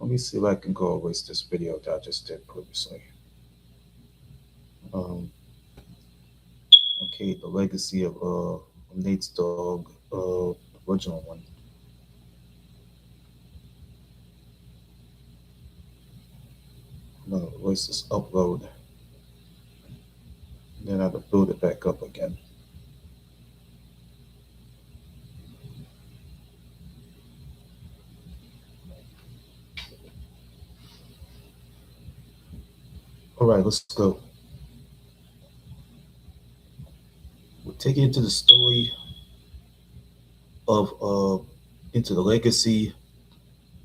Let me see if I can go erase this video that I just did previously. Um, okay, the legacy of Nate's dog, original one. I'm gonna erase this upload, then I have to build it back up again. All right, let's go. We'll take you into the story of into the legacy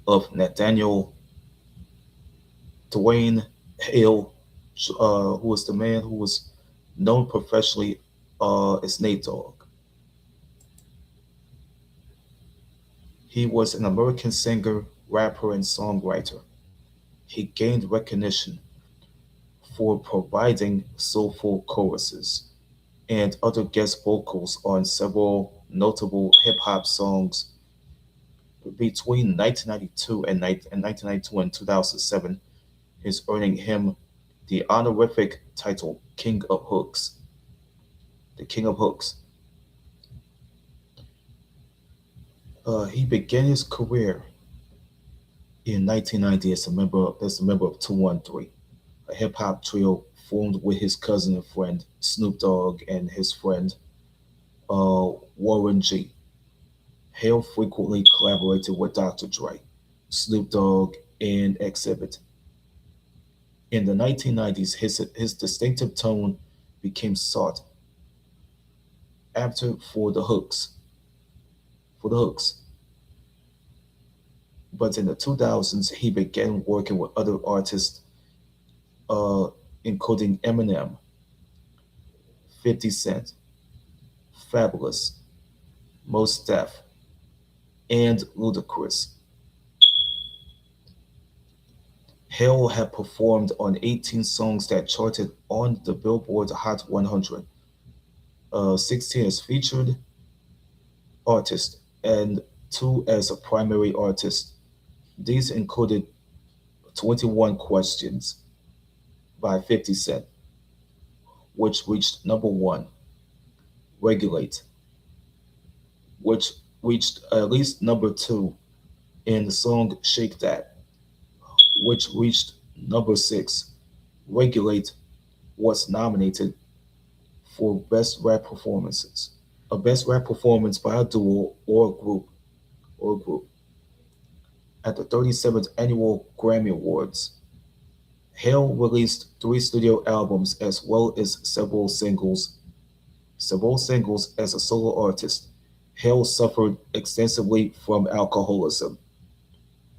of Nathaniel Dwayne Hale, who was the man who was known professionally as Nate Dogg. He was an American singer, rapper, and songwriter. He gained recognition for providing soulful choruses and other guest vocals on several notable hip hop songs between 1992 and 1992 and 2007, is earning him the honorific title King of Hooks. The King of Hooks. He began his career in 1990 as a member of 213, a hip hop trio formed with his cousin and friend Snoop Dogg and his friend Warren G. Hale frequently collaborated with Dr. Dre, Snoop Dogg, and Exhibit. In the 1990s, his distinctive tone became sought after for the hooks. But in the 2000s, he began working with other artists, uh, including Eminem, 50 Cent, Fabulous, Mos Def, and Ludacris. Hale had performed on 18 songs that charted on the Billboard Hot 100, 16 as featured artist and 2 as a primary artist. These included 21 Questions by 50 Cent, which reached number 1, Regulate, which reached at least number 2, and the song Shake That, which reached number 6. Regulate was nominated for Best Rap Performances, a Best Rap Performance by a duo or group at the 37th Annual Grammy Awards. Hale released 3 studio albums as well as several singles. Several singles as a solo artist. Hale suffered extensively from alcoholism.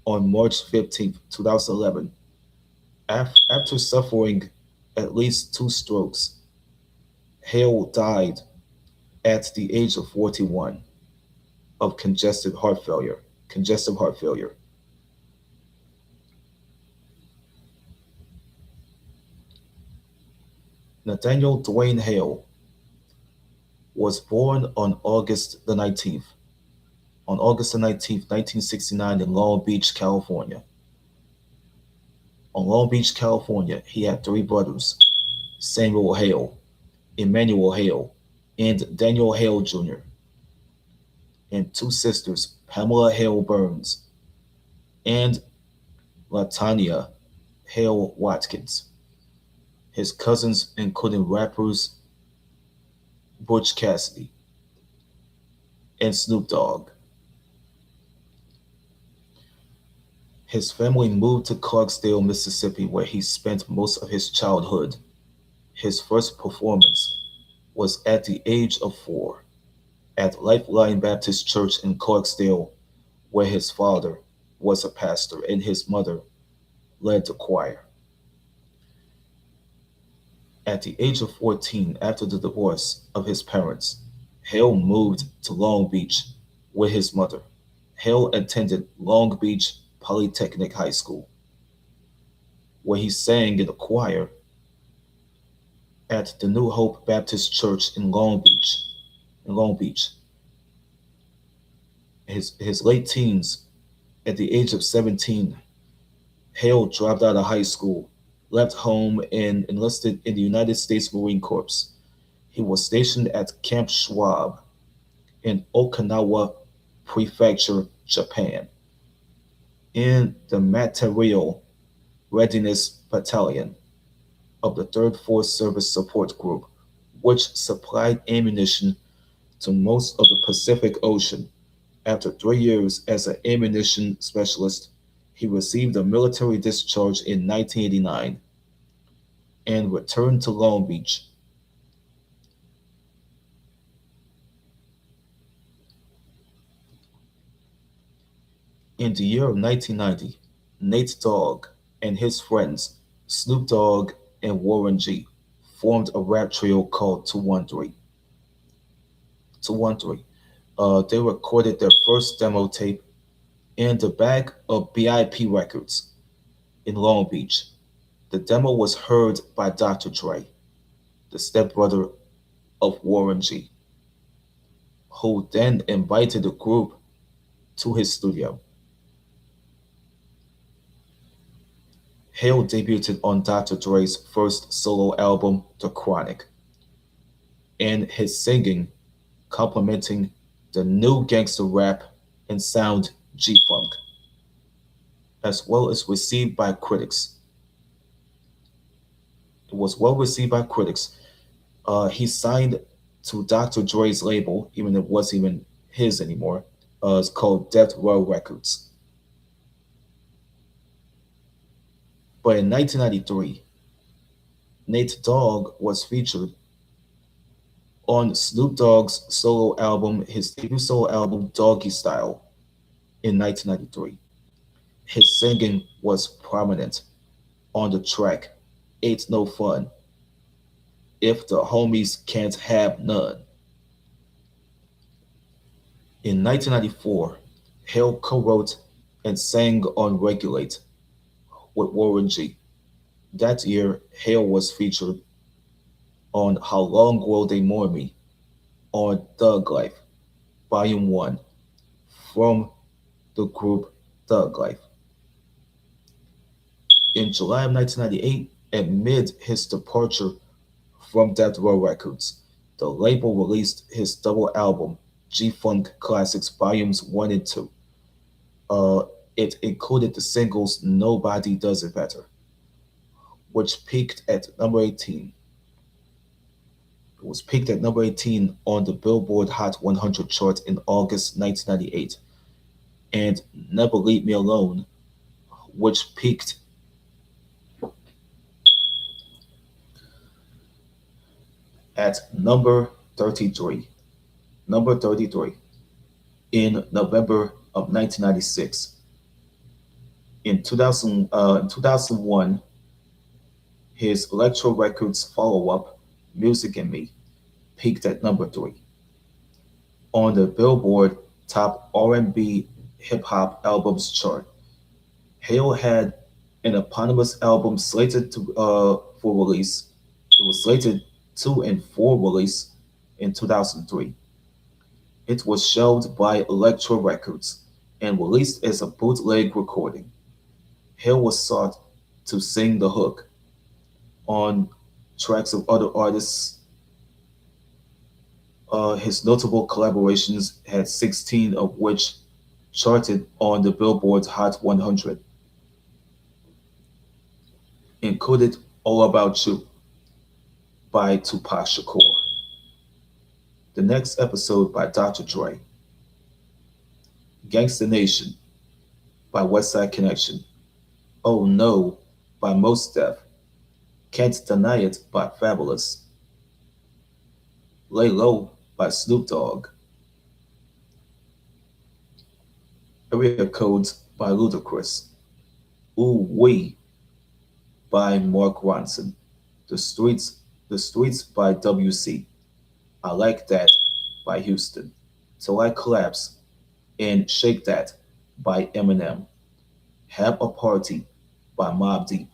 On March 15, 2011, after suffering at least 2 strokes, Hale died at the age of 41 of congestive heart failure. Congestive heart failure. Nathaniel Dwayne Hale was born on August the 19th, 1969 in Long Beach, California. On Long Beach, California, he had 3 brothers, Samuel Hale, Emmanuel Hale, and Daniel Hale Jr., and 2 sisters, Pamela Hale Burns and Latanya Hale Watkins. His cousins including rappers Butch Cassidy and Snoop Dogg. His family moved to Clarksdale, Mississippi, where he spent most of his childhood. His first performance was at the age of 4 at Lifeline Baptist Church in Clarksdale, where his father was a pastor and his mother led the choir. At the age of 14, after the divorce of his parents, Hale moved to Long Beach with his mother. Hale attended Long Beach Polytechnic High School, where he sang in the choir at the New Hope Baptist Church in Long Beach. His late teens, at the age of 17, Hale dropped out of high school, left home, and enlisted in the United States Marine Corps. He was stationed at Camp Schwab in Okinawa Prefecture, Japan, in the Material Readiness Battalion of the 3rd Force Service Support Group, which supplied ammunition to most of the Pacific Ocean. After 3 years as an ammunition specialist, he received a military discharge in 1989 and returned to Long Beach. In the year of 1990, Nate Dogg and his friends, Snoop Dogg and Warren G, formed a rap trio called 213. 213. They recorded their first demo tape in the back of BIP Records in Long Beach. The demo was heard by Dr. Dre, the stepbrother of Warren G, who then invited the group to his studio. Hale debuted on Dr. Dre's first solo album, The Chronic, and his singing complementing the new gangster rap and sound G-Funk, as well as received by critics. It was well received by critics. He signed to Dr. Dre's label, even if it wasn't even his anymore. It's called Death Row Records. But in 1993, Nate Dogg was featured on Snoop Dogg's solo album, his debut solo album, Doggy Style, in 1993. His singing was prominent on the track Ain't No Fun If the Homies Can't Have None. In 1994, Hale co-wrote and sang on Regulate with Warren G. That year, Hale was featured on How Long Will They Mourn Me on Thug Life, Volume 1, from the group Thug Life. In July of 1998, amid his departure from Death Row Records, the label released his double album, G-Funk Classics Volumes 1 and 2. Uh, it included the singles Nobody Does It Better, which peaked at number 18. It was peaked at number 18 on the Billboard Hot 100 chart in August 1998, and Never Leave Me Alone, which peaked at number 33. Number 33 in November of 1996. In 2001, his Electro Records follow-up, Music and Me, peaked at number 3 on the Billboard Top R&B Hip Hop Albums chart. Hale had an eponymous album slated for release. It was slated to and for release in 2003. It was shelved by Electro Records and released as a bootleg recording. Hale was sought to sing the hook on tracks of other artists. His notable collaborations had 16 of which charted on the Billboard Hot 100, included All About You by Tupac Shakur, the next episode by Dr. Dre, Gangsta Nation by Westside Connection, Oh No by Mos Def, Can't Deny It by Fabulous, Lay Low by Snoop Dogg, Area Codes by Ludacris, Ooh Wee by Mark Ronson, The Streets, The Streets by WC, I Like That by Houston, Till I Collapse, and Shake That by Eminem, Have a Party by Mobb Deep.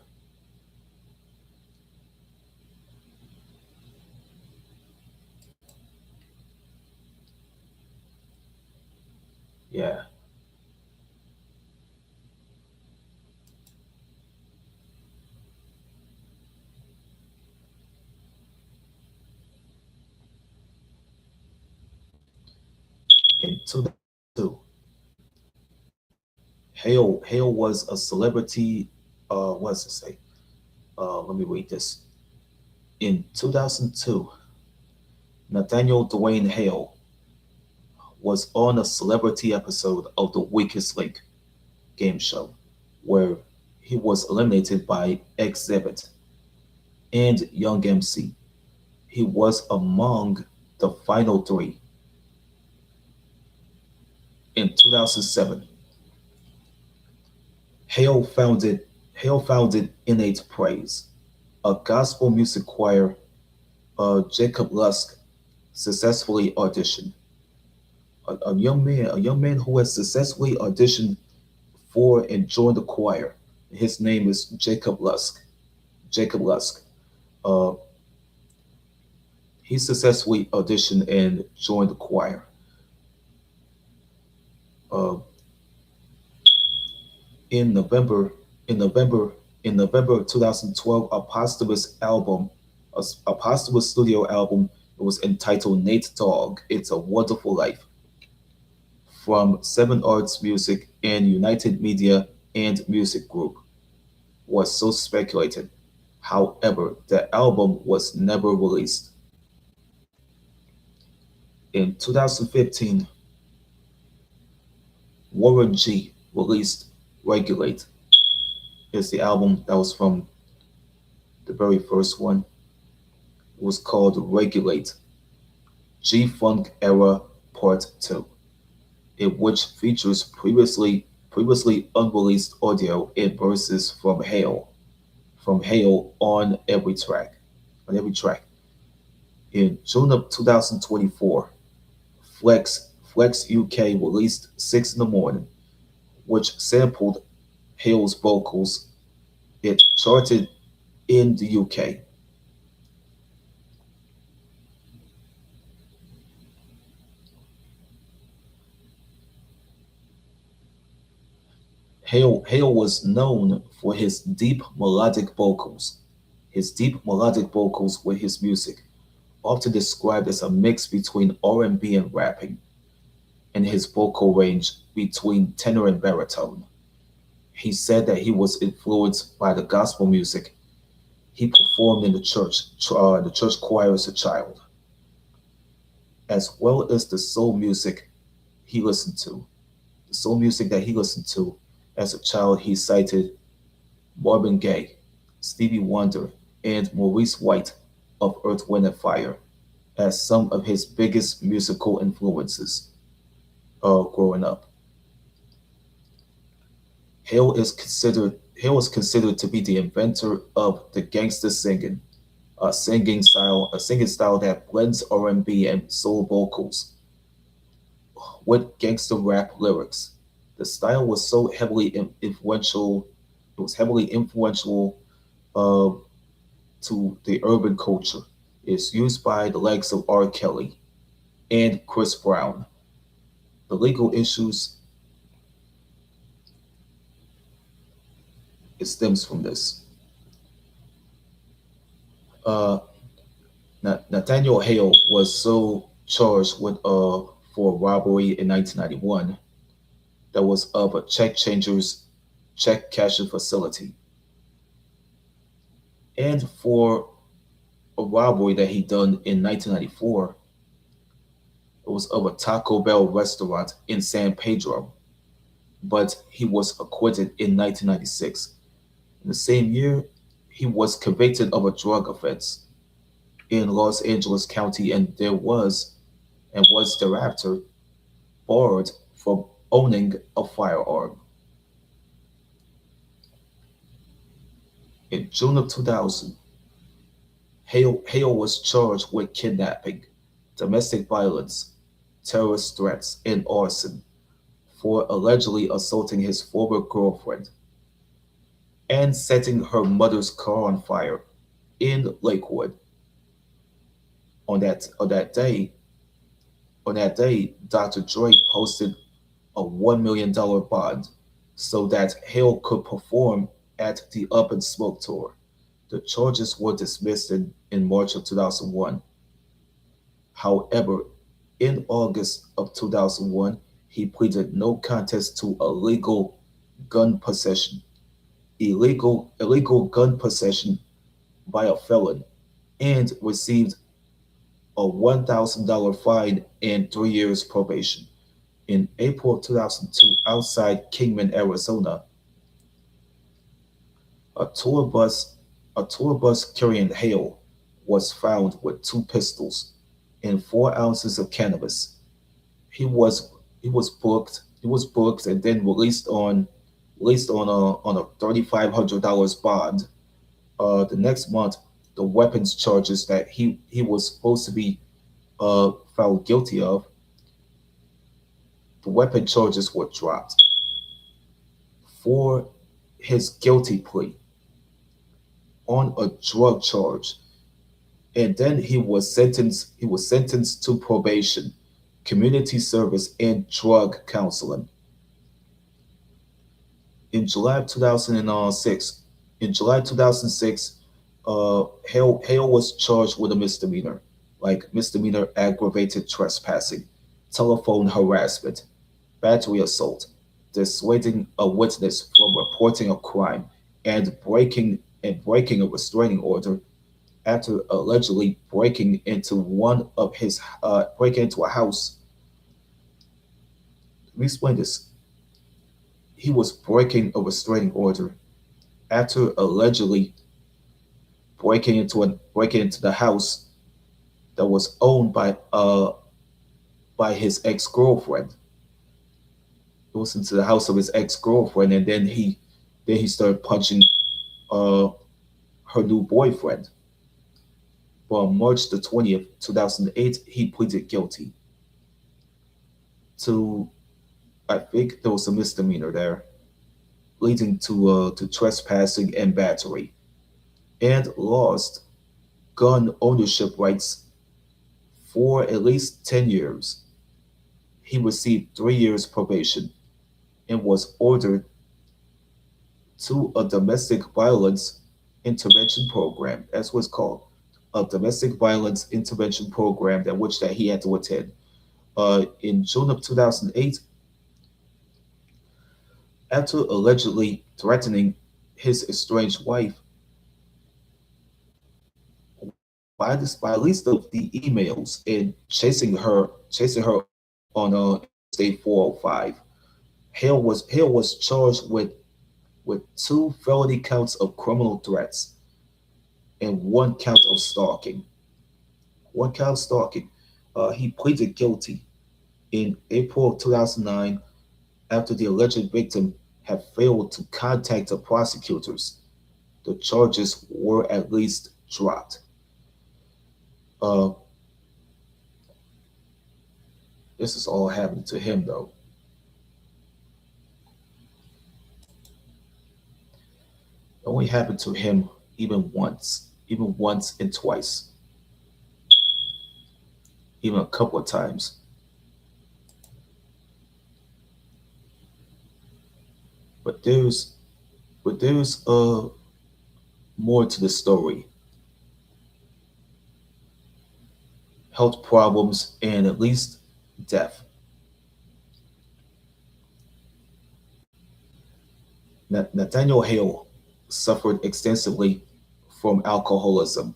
Yeah, In 2002, Hale was a celebrity. What does it say? Let me read this. In 2002, Nathaniel Dwayne Hale was on a celebrity episode of The Weakest Link game show, where he was eliminated by Exhibit and Young MC. He was among the final three. In 2007, Hale founded Hale founded Innate Praise, a gospel music choir. Jacob Lusk successfully auditioned. A young man who has successfully auditioned for and joined the choir. His name is Jacob Lusk. Jacob Lusk. Uh, he successfully auditioned and joined the choir. Uh, in November, in November, in November of 2012, a posthumous studio album. It was entitled Nate Dogg. It's a Wonderful Life from Seven Arts Music and United Media and Music Group was so speculated. However, the album was never released. In 2015, Warren G released Regulate. It's the album that was from the very first one. It was called Regulate G Funk Era Part 2, in which features previously unreleased audio and verses from Hale on every track. In June of 2024, Flex UK released 6 in the Morning, which sampled Hale's vocals. It charted in the UK. Hale was known for his deep melodic vocals with his music, often described as a mix between R&B and rapping, and his vocal range between tenor and baritone. He said that he was influenced by the gospel music he performed in the church choir as a child, as well as the soul music he listened to. The soul music that he listened to as a child, he cited Marvin Gaye, Stevie Wonder, and Maurice White of Earth, Wind and Fire as some of his biggest musical influences growing up. Hale is considered to be the inventor of the gangster singing, a singing style that blends R&B and soul vocals with gangster rap lyrics. The style was so influential. It was heavily influential uh, to the urban culture. It's used by the likes of R. Kelly and Chris Brown. The legal issues it stems from this. Uh, Nathaniel Hale was so charged with for robbery in 1991 that was of a check cashing facility, and for a robbery that he done in 1994. It was of a Taco Bell restaurant in San Pedro, but he was acquitted in 1996. In the same year, he was convicted of a drug offense in Los Angeles County and was thereafter barred from owning a firearm. In June of 2000, Hale was charged with kidnapping, domestic violence, terrorist threats, and arson for allegedly assaulting his former girlfriend and setting her mother's car on fire in Lakewood. On that day, Dr. Dre posted a $1 million bond so that Hale could perform at the Up and Smoke tour. The charges were dismissed in March of 2001. However, In August of 2001, he pleaded no contest to gun possession, illegal gun possession by a felon, and received a $1,000 fine and 3 years probation. In April 2002, outside Kingman, Arizona, a tour bus a tour bus carrying Hale was found with two pistols and 4 ounces of cannabis. He was he was booked and then released on a $3,500 bond. The next month, the weapons charges that he was supposed to be found guilty of, the weapon charges were dropped for his guilty plea on a drug charge, and then he was sentenced to probation, community service, and drug counseling. In July 2006, in July 2006, Hale was charged with a misdemeanor, like misdemeanor aggravated trespassing, telephone harassment, battery assault, dissuading a witness from reporting a crime, and breaking a restraining order after allegedly breaking into a house. Let me explain this. He was breaking a restraining order after allegedly breaking into the house that was owned by his ex girlfriend. It was into the house of his ex girlfriend, and then he started punching uh, her new boyfriend. But on March 20th, 2008, he pleaded guilty to, I think there was a misdemeanor there, leading to trespassing and battery, and lost gun ownership rights for at least 10 years. He received 3 years probation and was ordered to a domestic violence intervention program. That's what it's called, a domestic violence intervention program that he had to attend. In June of 2008, after allegedly threatening his estranged wife by at least of the emails and chasing her on Interstate 405. Hale was charged with two felony counts of criminal threats and one count of stalking. One count of stalking. He pleaded guilty in April of 2009 after the alleged victim had failed to contact the prosecutors. The charges were at least dropped. Uh, this is all happening to him, though. It only happened to him even once and twice, even a couple of times. But there's more to the story. Health problems and at least death. Nathaniel Hale suffered extensively from alcoholism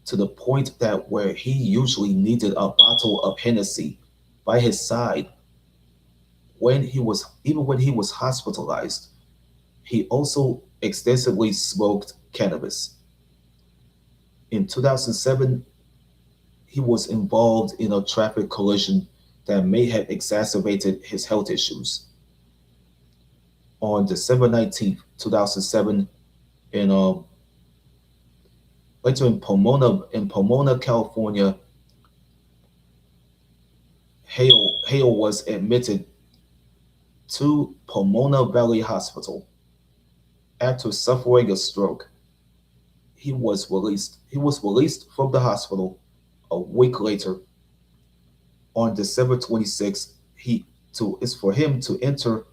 to the point that where he usually needed a bottle of Hennessy by his side when he was hospitalized. He also extensively smoked cannabis. In 2007, he was involved in a traffic collision that may have exacerbated his health issues. On December 19th, 2007, in later in Pomona, California, Hale was admitted to Pomona Valley Hospital after suffering a stroke. He was released from the hospital a week later. On December 26th, he to is for him to enter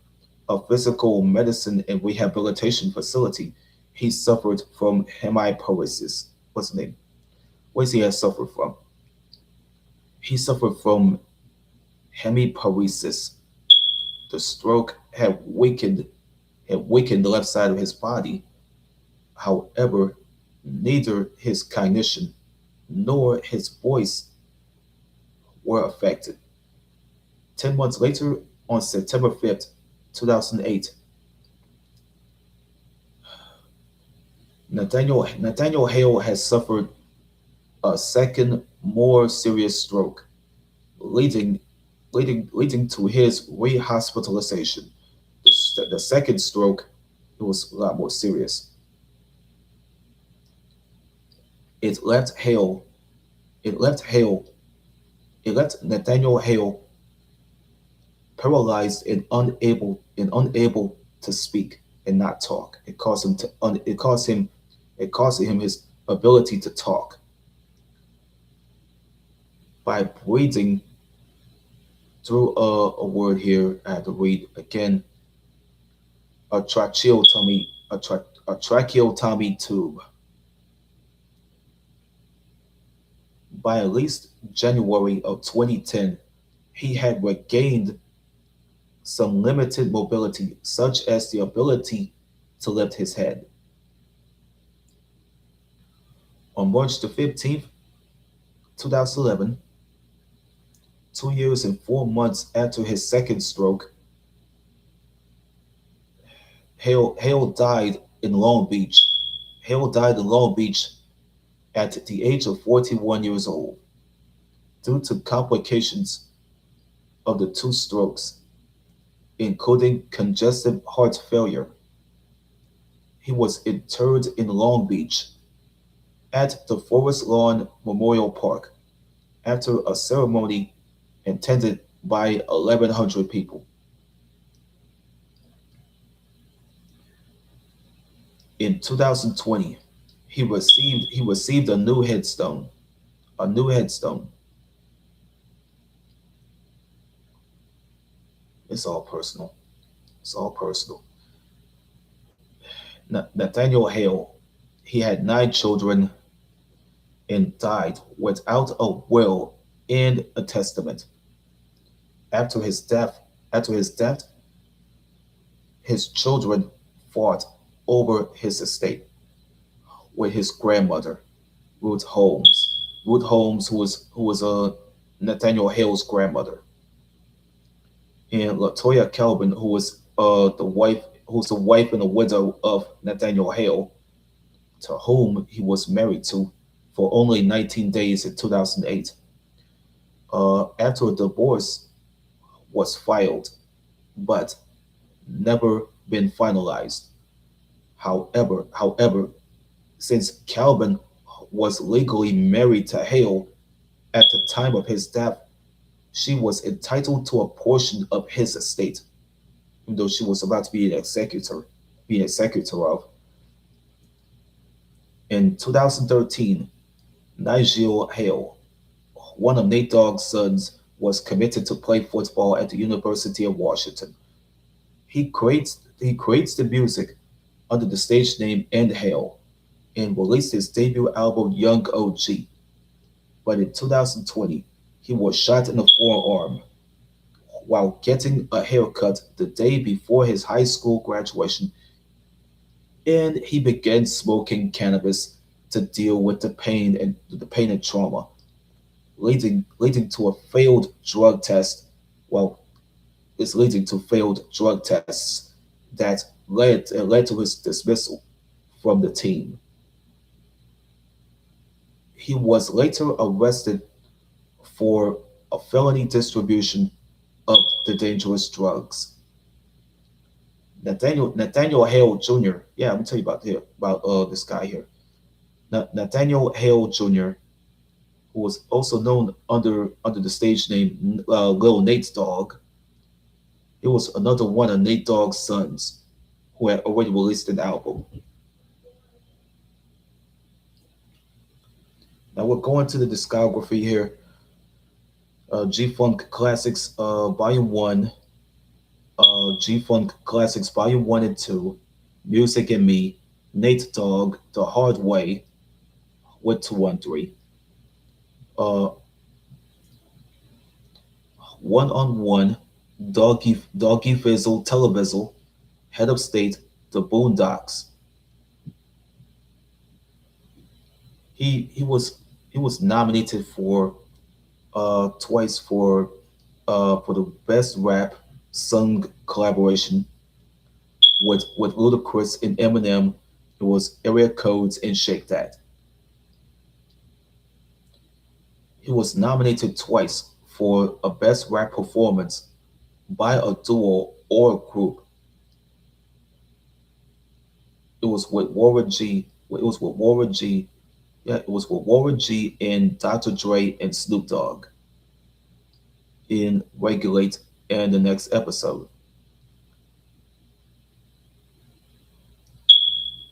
a physical medicine and rehabilitation facility. He suffered from hemiplegia. What's the name? What does he have suffered from? He suffered from hemiparesis. The stroke had weakened the left side of his body. However, neither his cognition nor his voice were affected. 10 months later, on September 5th, 2008, Nathaniel Hale has suffered a second, more serious stroke, leading leading to his rehospitalization. The second stroke, it was a lot more serious. It left Hale, it left Hale, it left Nathaniel Hale paralyzed and unable to speak and not talk. It caused him his ability to talk by breathing through a word here. I have to read again. A tracheotomy, a tracheotomy tube. By at least January of 2010, he had regained some limited mobility, such as the ability to lift his head. On March the 15th, 2011, 2 years and 4 months after his second stroke, Hale died in Long Beach. Hale died in Long Beach at the age of 41 years old due to complications of the two strokes, including congestive heart failure. He was interred in Long Beach at the Forest Lawn Memorial Park after a ceremony attended by 1,100 people. In 2020, he received a new headstone. A new headstone. It's all personal. It's all personal. Nathaniel Hale, he had 9 children and died without a will and a testament. After his death, after his death, his children fought over his estate with his grandmother, Ruth Holmes. Ruth Holmes, who was Nathaniel Hale's grandmother, and Latoya Calvin, who's the wife and the widow of Nathaniel Hale, to whom he was married to for only 19 days in 2008. After a divorce was filed, but never been finalized. However, since Calvin was legally married to Hale at the time of his death, she was entitled to a portion of his estate, even though she was about to be an executor, of. In 2013, Nigel Hale, one of Nate Dogg's sons, was committed to play football at the University of Washington. He creates the music under the stage name End Hale and released his debut album Young OG. But in 2020, he was shot in the forearm while getting a haircut the day before his high school graduation, and he began smoking cannabis to deal with the pain and trauma, leading to a failed drug test. Well, it's leading to failed drug tests that led to his dismissal from the team. He was later arrested for a felony distribution of the dangerous drugs. Nathaniel Hale Jr. Yeah, I'm gonna tell you about this guy here. Nathaniel Hale Jr., who was also known under the stage name Lil Nate's Dogg. It was another one of Nate Dogg's sons who had already released an album. Now we're going to the discography here. G Funk Classics, Volume 1, G Funk Classics Volume 1 and 2, Music and Me, Nate Dogg, The Hard Way, with 213. Uh, one on one, Doggy Fizzle Televizzle, Head of State, The Boondocks. He he was he was nominated for twice for the best rap sung collaboration with Ludacris and Eminem. It was Area Codes and Shake That. He was nominated twice for a best rap performance by a duo or a group. It was with Warren G. It was with Warren G. Yeah, it was with Warren G and Dr. Dre and Snoop Dogg in Regulate and the next episode.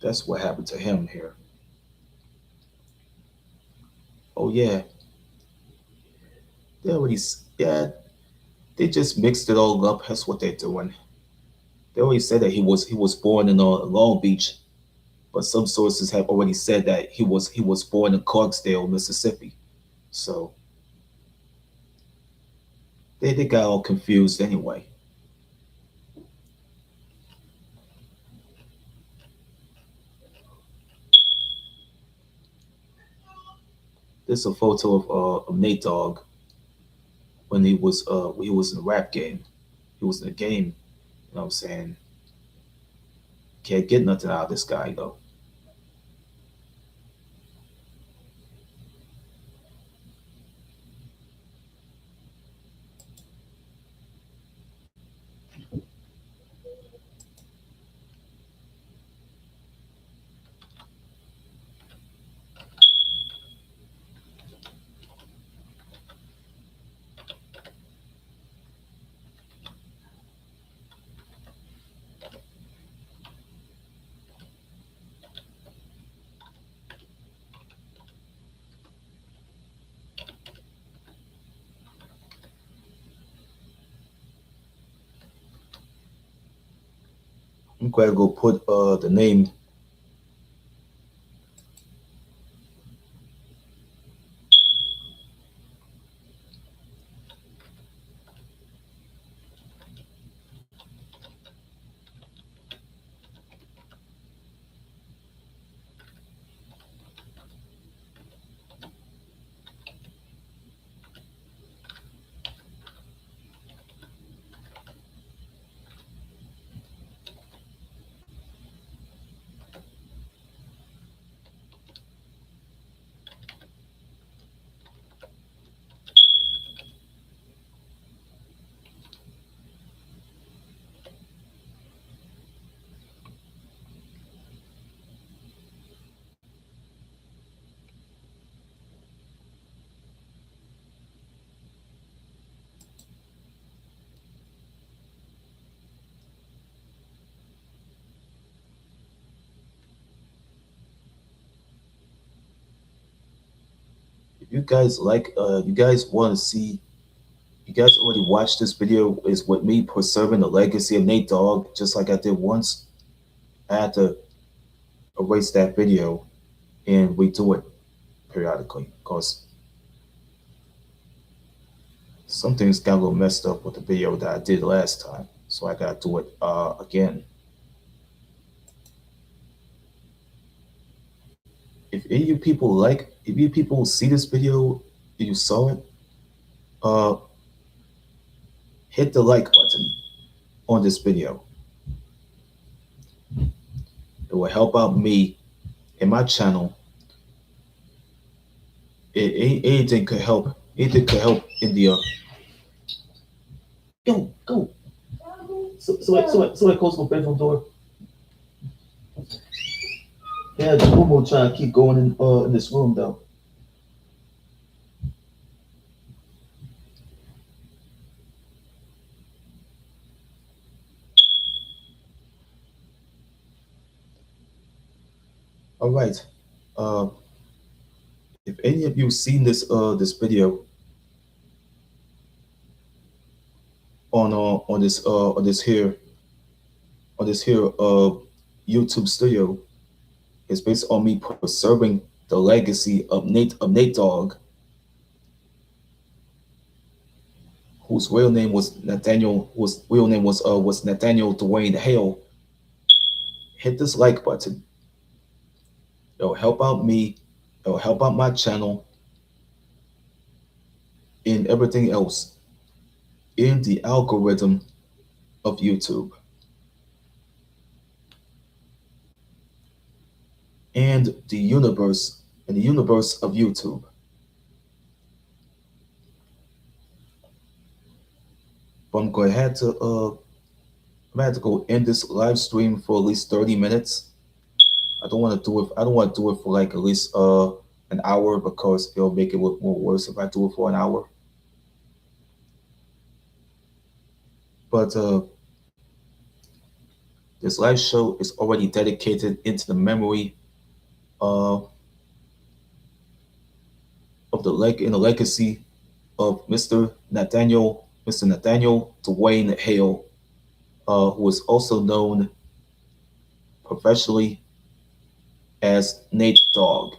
That's what happened to him here. Oh yeah, yeah, they just mixed it all up. That's what they're doing. They already said that he was born in Long Beach, but some sources have already said that he was born in Clarksdale, Mississippi. So they got all confused anyway. This is a photo of Nate Dogg when he was in the rap game. He was in the game. You know what I'm saying? Can't get nothing out of this guy though. I'm glad to go put the name. If you guys want to see, you guys already watched this video. Is with me preserving the legacy of Nate Dogg, just like I did once. I had to erase that video and redo it periodically because some things got a little messed up with the video that I did last time. So I gotta do it again. If you people see this video, if you saw it, uh, hit the like button on this video. It will help out me and my channel. Anything could help. Anything could help India. Go, go. So I close my bedroom door. Yeah, the Momo trying to keep going in this room though. All right. Uh, if any of you seen this video on this here YouTube studio, it's based on me preserving the legacy of Nate Dogg, whose real name was Nathaniel, whose real name was Nathaniel Dwayne Hale, hit this like button. It'll help out me. It'll help out my channel and everything else in the algorithm of YouTube and the universe of YouTube. But I'm going to go end this live stream for at least 30 minutes. I don't want to do it for like at least an hour because it'll make it look more worse if I do it for an hour. But this live show is already dedicated into the memory uh, of the legacy of Mr. Nathaniel Dwayne Hale, who is also known professionally as Nate Dogg.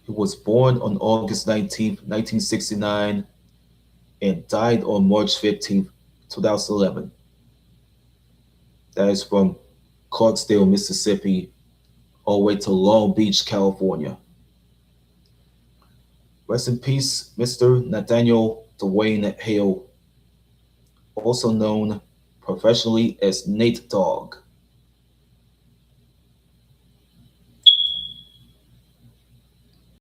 He was born on August 19th, 1969, and died on March 15th, 2011. That is from Clarksdale, Mississippi, all the way to Long Beach, California. Rest in peace, Mr. Nathaniel Dwayne Hale, also known professionally as Nate Dogg.